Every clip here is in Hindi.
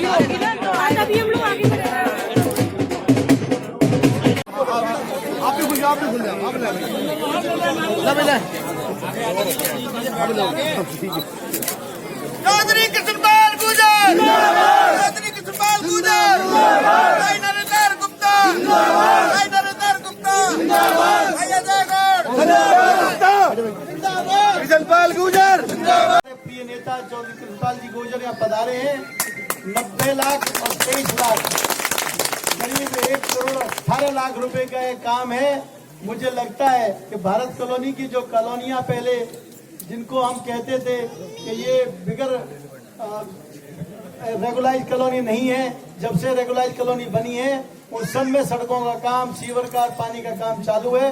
होगी ना तो आज अभी हम लोग आगे चौधरी कृष्णपाल गुर्जर, चौधरी कृष्णपाल गुर्जर, भाई नरेंद्र गुप्ता, भाई नरेंद्र गुप्ता, भाई अजय गौड़, कृष्णपाल गुर्जर। प्रिय नेता चौधरी कृष्णपाल जी गुर्जर यहाँ पधारे हैं। 90 लाख और 23 लाख करीब 1 करोड़ 18 लाख रुपए का ये काम है। मुझे लगता है कि भारत कॉलोनी की जो कॉलोनियां पहले जिनको हम कहते थे कि ये बिगर रेगुलाइज कॉलोनी नहीं है, जब से रेगुलाइज कॉलोनी बनी है उन सब में सड़कों का काम, सीवर का, पानी का काम चालू है।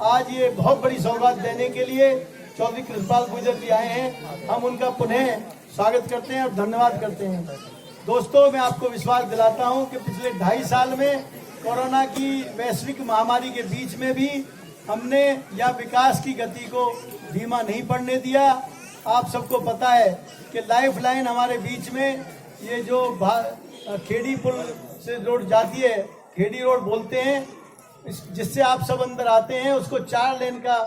आज ये बहुत बड़ी सौगात देने के लिए चौधरी कृष्णपाल गुर्जर जी आए हैं। हम उनका पुनः स्वागत करते हैं और धन्यवाद करते हैं। दोस्तों, मैं आपको विश्वास दिलाता हूं कि पिछले 2.5 साल में कोरोना की वैश्विक महामारी के बीच में भी हमने या विकास की गति को धीमा नहीं पड़ने दिया। आप सबको पता है कि लाइफ लाइन हमारे बीच में ये जो खेड़ी पुल से रोड जाती है, खेड़ी रोड बोलते हैं, जिससे आप सब अंदर आते हैं, उसको 4 लेन का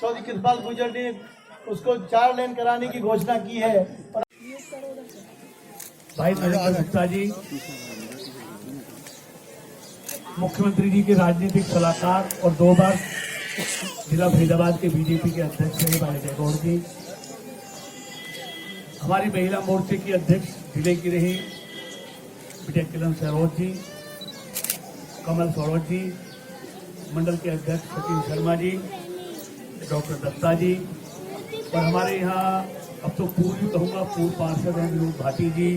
चौधरी कृष्णपाल गुर्जर ने उसको 4 लेन कराने की घोषणा की है। और भाई नरेंद्र गुप्ता जी मुख्यमंत्री जी के राजनीतिक सलाहकार और 2 बार जिला फरीदाबाद के बीजेपी के अध्यक्ष रहे भाई अजय गौड़ जी, हमारी महिला मोर्चे की अध्यक्ष जिले की रही विजय किरण सरोज जी, कमल सरोज जी, मंडल के अध्यक्ष सचिन शर्मा जी, डॉक्टर दत्ता जी, और हमारे यहाँ अब तो पूर्व कहूँगा पूर्व पार्षद हैं विनोद भाटी जी,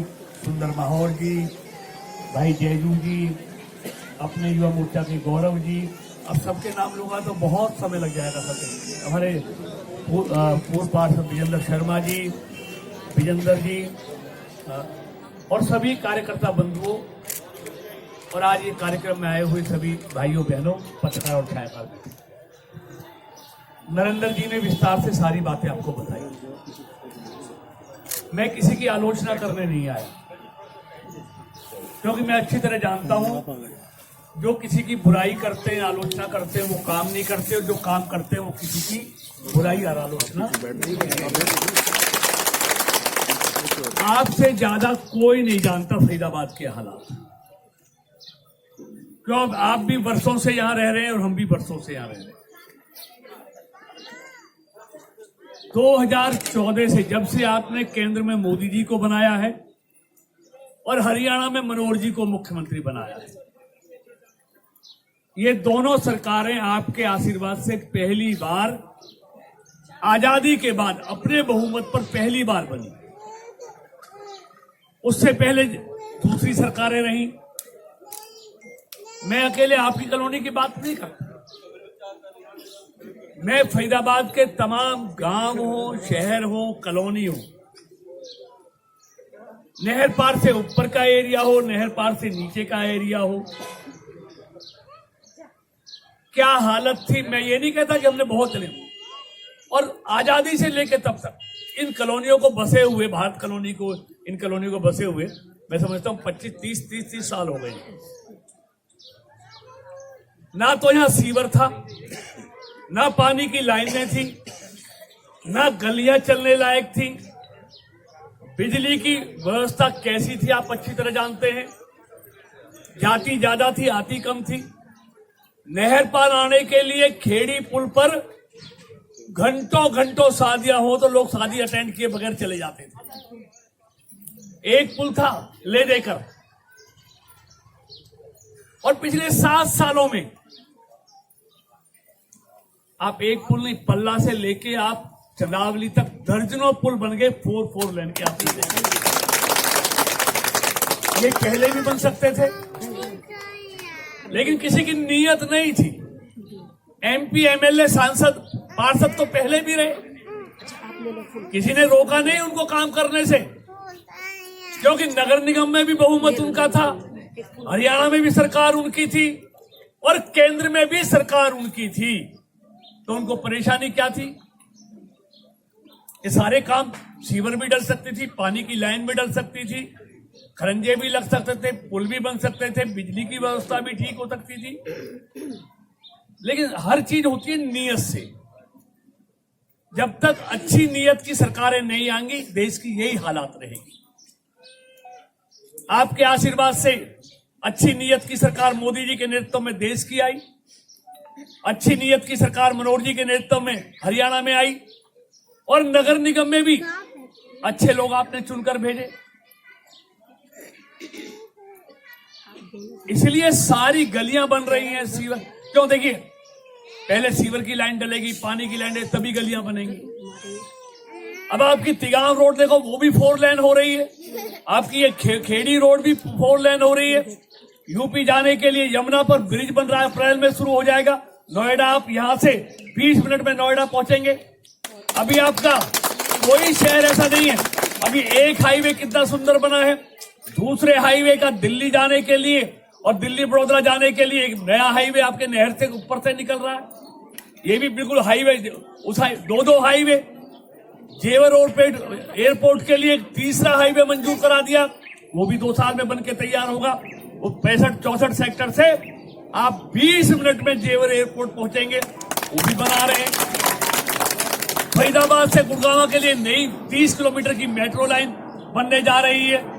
सुंदर माहौर जी, भाई जयजू जी, अपने युवा मोर्चा के गौरव जी। अब सबके नाम लूंगा तो बहुत समय लग जाएगा सबके। हमारे पूर्व पार्षद विजेंद्र शर्मा जी, विजेंद्र जी और सभी कार्यकर्ता बंधुओं और आज ये कार्यक्रम में आए हुए सभी भाइयों बहनों, पत्रकार और छायाकार। नरेंद्र जी ने विस्तार से सारी बातें आपको बताई। मैं किसी की आलोचना करने नहीं आया, क्योंकि मैं अच्छी तरह जानता हूं जो किसी की बुराई करते हैं, आलोचना करते हैं, वो काम नहीं करते, और जो काम करते हैं वो किसी की बुराई और आलोचना नहीं करते। आपसे ज्यादा कोई नहीं जानता फरीदाबाद के हालात, क्यों आप भी वर्षों से यहां रह रहे हैं और हम भी वर्षों से यहां रह रहे हैं। 2014 से जब से आपने केंद्र में मोदी जी को बनाया है और हरियाणा में मनोहर जी को मुख्यमंत्री बनाया है, ये दोनों सरकारें आपके आशीर्वाद से पहली बार आजादी के बाद अपने बहुमत पर पहली बार बनी। उससे पहले दूसरी सरकारें रहीं। मैं अकेले आपकी कॉलोनी की बात नहीं करता, मैं फरीदाबाद के तमाम गांव हो, शहर हो, कॉलोनी हो, नहर पार से ऊपर का एरिया हो, नहर पार से नीचे का एरिया हो, क्या हालत थी। मैं ये नहीं कहता कि हमने बहुत चले, और आजादी से लेकर तब तक इन कॉलोनियों को बसे हुए, भारत कॉलोनी को, इन कॉलोनियों को बसे हुए मैं समझता हूं 25-30 साल हो गए। ना तो यहां सीवर था, ना पानी की लाइनें थी, ना गलियां चलने लायक थी। बिजली की व्यवस्था कैसी थी आप अच्छी तरह जानते हैं। जाती ज्यादा थी, आती कम थी। नहर पार आने के लिए खेड़ी पुल पर घंटों घंटों शादियां हो तो लोग शादी अटेंड किए बगैर चले जाते थे। एक पुल था ले देकर, और पिछले 7 सालों में आप एक पुल नहीं, पल्ला से लेके आप चंद्रावली तक दर्जनों पुल बन गए 4 लेन के। आप ये पहले भी बन सकते थे, लेकिन किसी की नीयत नहीं थी। एमपी, एमएलए, सांसद, पार्षद तो पहले भी रहे, किसी ने रोका नहीं उनको काम करने से, क्योंकि नगर निगम में भी बहुमत उनका था, हरियाणा में भी सरकार उनकी थी और केंद्र में भी सरकार उनकी थी। तो उनको परेशानी क्या थी? ये सारे काम, सीवर भी डल सकती थी, पानी की लाइन भी डल सकती थी, खरंजे भी लग सकते थे, पुल भी बन सकते थे, बिजली की व्यवस्था भी ठीक हो सकती थी। लेकिन हर चीज होती है नीयत से। जब तक अच्छी नीयत की सरकारें नहीं आएंगी, देश की यही हालात रहेगी। आपके आशीर्वाद से अच्छी नीयत की सरकार मोदी जी के नेतृत्व में देश की आई, अच्छी नीयत की सरकार मनोहर जी के नेतृत्व में हरियाणा में आई, और नगर निगम में भी अच्छे लोग आपने चुनकर भेजे। इसलिए सारी गलियां बन रही हैं सीवर। क्यों? देखिए, पहले सीवर की लाइन डलेगी, पानी की लाइन डलेगी, तभी गलियां बनेंगी। अब आपकी तिगांव रोड देखो, वो भी 4 लेन हो रही है। आपकी ये खेड़ी रोड भी 4 लेन हो रही है। यूपी जाने के लिए यमुना पर ब्रिज बन रहा है, अप्रैल में शुरू हो जाएगा। नोएडा, आप यहां से 20 मिनट में नोएडा पहुंचेंगे। अभी आपका कोई शहर ऐसा नहीं है। अभी एक हाईवे कितना सुंदर बना है, दूसरे हाईवे का दिल्ली जाने के लिए और दिल्ली बड़ौदा जाने के लिए एक नया हाईवे आपके नहर से ऊपर से निकल रहा है। ये भी बिल्कुल हाईवे, उस 2 हाईवे। जेवर एयरपोर्ट के लिए एक तीसरा हाईवे मंजूर करा दिया, वो भी 2 साल में बन के तैयार होगा। वो 65-64 सेक्टर से आप 20 मिनट में जेवर एयरपोर्ट पहुंचेंगे, वो भी बना रहे हैं। फरीदाबाद से गुड़गांव के लिए नई 30 किलोमीटर की मेट्रो लाइन बनने जा रही है।